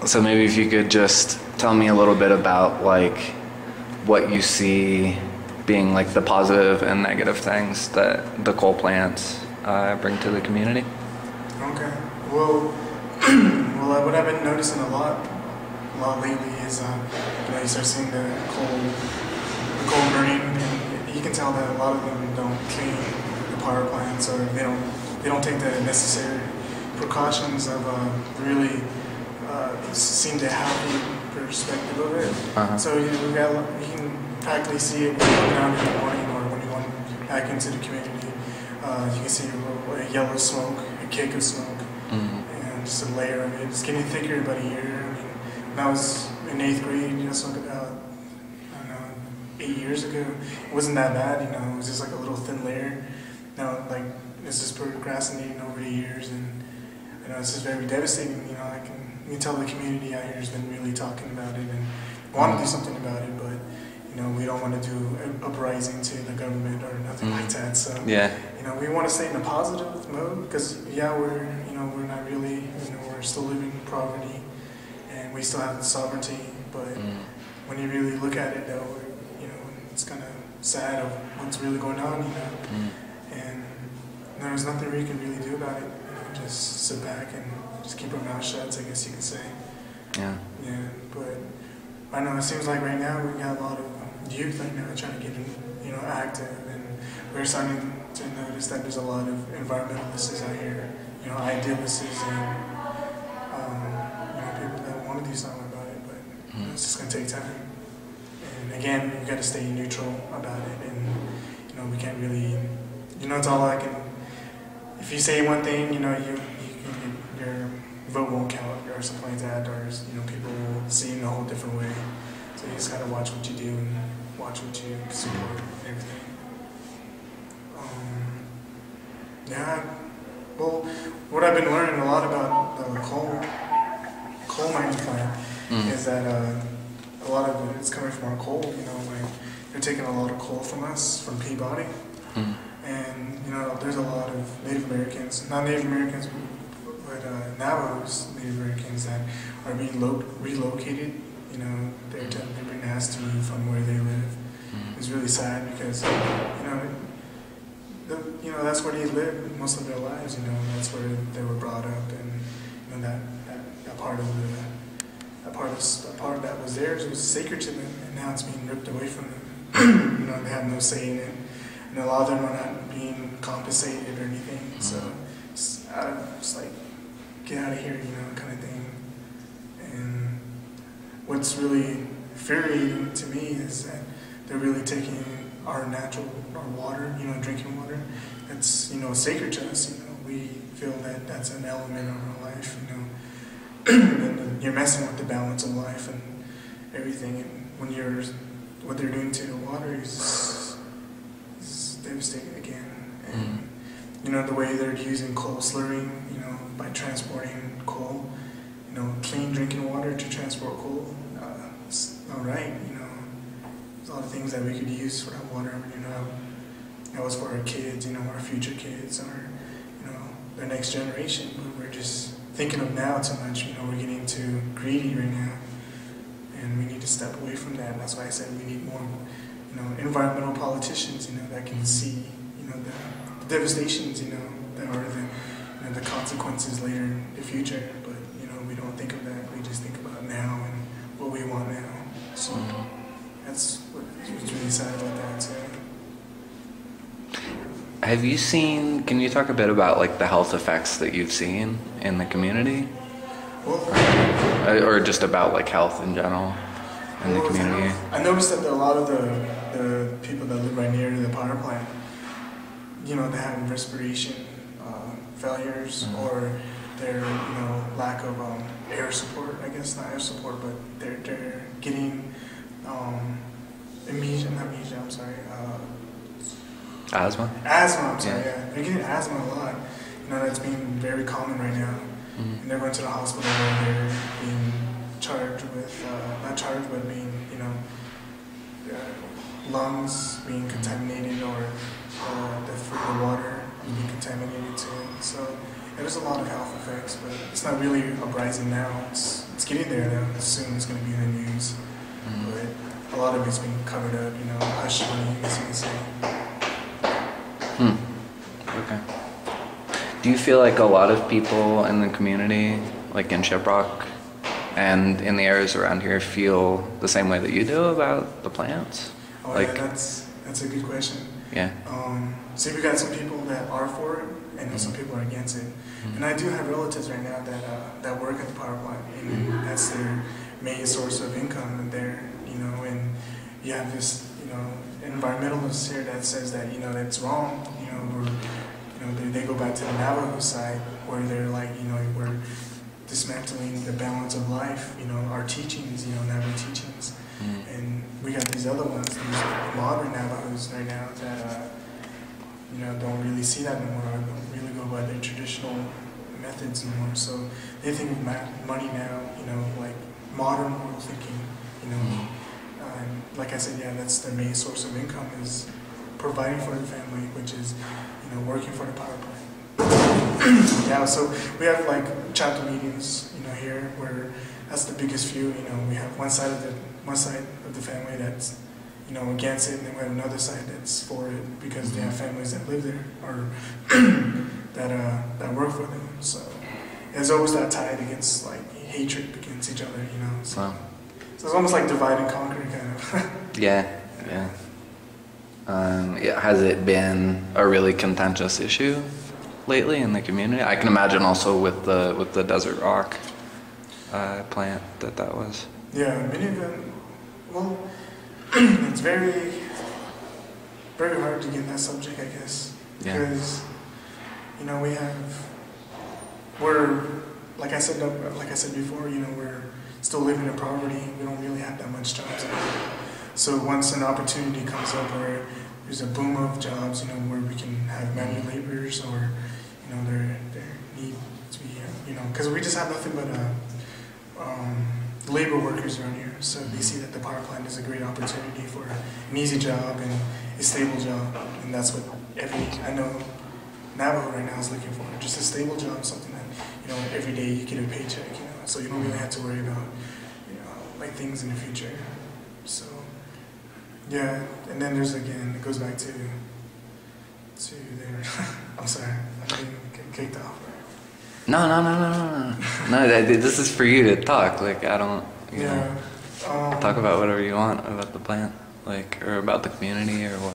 so maybe if you could just tell me a little bit about like what you see being like the positive and negative things that the coal plants bring to the community. Okay. Well, what I've been noticing a lot lately is, you start seeing the coal burning, and you can tell that a lot of them don't clean the power plants, or they don't take the necessary precautions of really seem to have the perspective of it. So you can practically see it when you go down in the morning, or when you go back into the community. You can see a yellow smoke, a cake of smoke, and just a layer of it. It's getting thicker about a year. I mean, when I was in 8th grade, so about, I don't know, 8 years ago, it wasn't that bad, it was just like a little thin layer. Now, like, it's just procrastinating over the years, and it's just very devastating. You can tell the community out here has been really talking about it and want to do something about it, but we don't want to do an uprising to the government or nothing like that. So we want to stay in a positive mode, because we're not really, we're still living in poverty, and we still have the sovereignty. But when you really look at it, though, it's kind of sad of what's really going on, and there's nothing we can really do about it. Just sit back and just keep our mouth shut, I guess you could say. Yeah, but I know it seems like right now we got a lot of youth right now trying to get active, and we're starting to notice that there's a lot of environmentalists out here, idealists, and people that want to do something about it, but it's just going to take time. And again, you got to stay neutral about it, and we can't really, it's all I can. If you say one thing, your vote won't count or something like that, or people will see you in a whole different way. So you just gotta watch what you do and watch what you support and everything. Well, what I've been learning a lot about the coal mining plant is that a lot of it's coming from our coal. Like they're taking a lot of coal from us, from Peabody, and there's a lot of Native Americans, not Native Americans, but Navajos, Native Americans that are being relocated. They're being asked to move from where they live. It's really sad because that's where they lived most of their lives. That's where they were brought up, and that part of that was theirs. It was sacred to them, and now it's being ripped away from them. They have no say in it, and a lot of them are not being compensated or anything. So it's like, get out of here, kind of thing. And what's really infuriating to me is that they're really taking our water, drinking water. It's, sacred to us. We feel that that's an element of our life, and you're messing with the balance of life and everything. And when what they're doing to the water is devastating again. And the way they're using coal slurring, by transporting coal, clean drinking water to transport coal, it's not right. There's a lot of things that we could use for that water. That was for our kids, our future kids, or the next generation. But we're just thinking of now too much. We're getting too greedy right now, and we need to step away from that. And that's why I said we need more, environmental politicians, that can see, the devastations, that are the consequences later in the future. But we don't think of that. We just think about now and what we want now. So that's what's really sad about that too. Have you seen, can you talk a bit about like the health effects that you've seen in the community? Or just about like health in general in the community? I noticed that a lot of the people that live right near the power plant, they have respiration failures, or their lack of air support. I guess not air support, but they're getting Asthma? Asthma, I'm sorry, yeah. They're getting asthma a lot. That's being very common right now. And they're going to the hospital and they're being charged with, not charged, but being, lungs being contaminated, or the water being contaminated too. So there's a lot of health effects, but it's not really uprising now. It's getting there though. Soon it's going to be in the news, but a lot of it's been covered up, hush money, as you can say. Okay. Do you feel like a lot of people in the community, like in Shiprock and in the areas around here, feel the same way that you do about the plants? Oh, like, yeah, that's a good question. Yeah. So we got some people that are for it, and some people are against it. And I do have relatives right now that work at the power plant, and that's their main source of income there. And you have this, environmentalist here that says that that's wrong. They go back to the Navajo side where they're like, we're dismantling the balance of life. Our teachings, Navajo teachings. And we got these other ones, these modern Navajos right now that, don't really see that anymore, or don't really go by their traditional methods anymore. So they think of money now, like modern world thinking, like I said, yeah, that's their main source of income is providing for the family, which is, working for the power plant. Yeah, so we have like chapter meetings, here where that's the biggest few. We have one side of the family that's, against it, and then we have another side that's for it because they have families that live there or that work for them. So there's always that tide against like hatred against each other, So, wow. So it's almost like divide and conquer kind of. Yeah. Has it been a really contentious issue lately in the community? I can imagine also with the Desert Rock plant that was. Yeah, many of them. Well, it's very, very hard to get in that subject, I guess, because we're like I said before, we're still living in poverty. We don't really have that much jobs. So once an opportunity comes up where there's a boom of jobs, where we can have manual laborers or, there need to be, because we just have nothing but labor workers around here. So they see that the power plant is a great opportunity for an easy job and a stable job. And that's what I know Navajo right now is looking for, just a stable job, something that, every day you get a paycheck, so you don't really have to worry about, like things in the future. So, yeah, and then it goes back to there. I'm sorry, I'm getting kicked off. No. This is for you to talk. Like, I don't, talk about whatever you want about the plant, like, or about the community or what.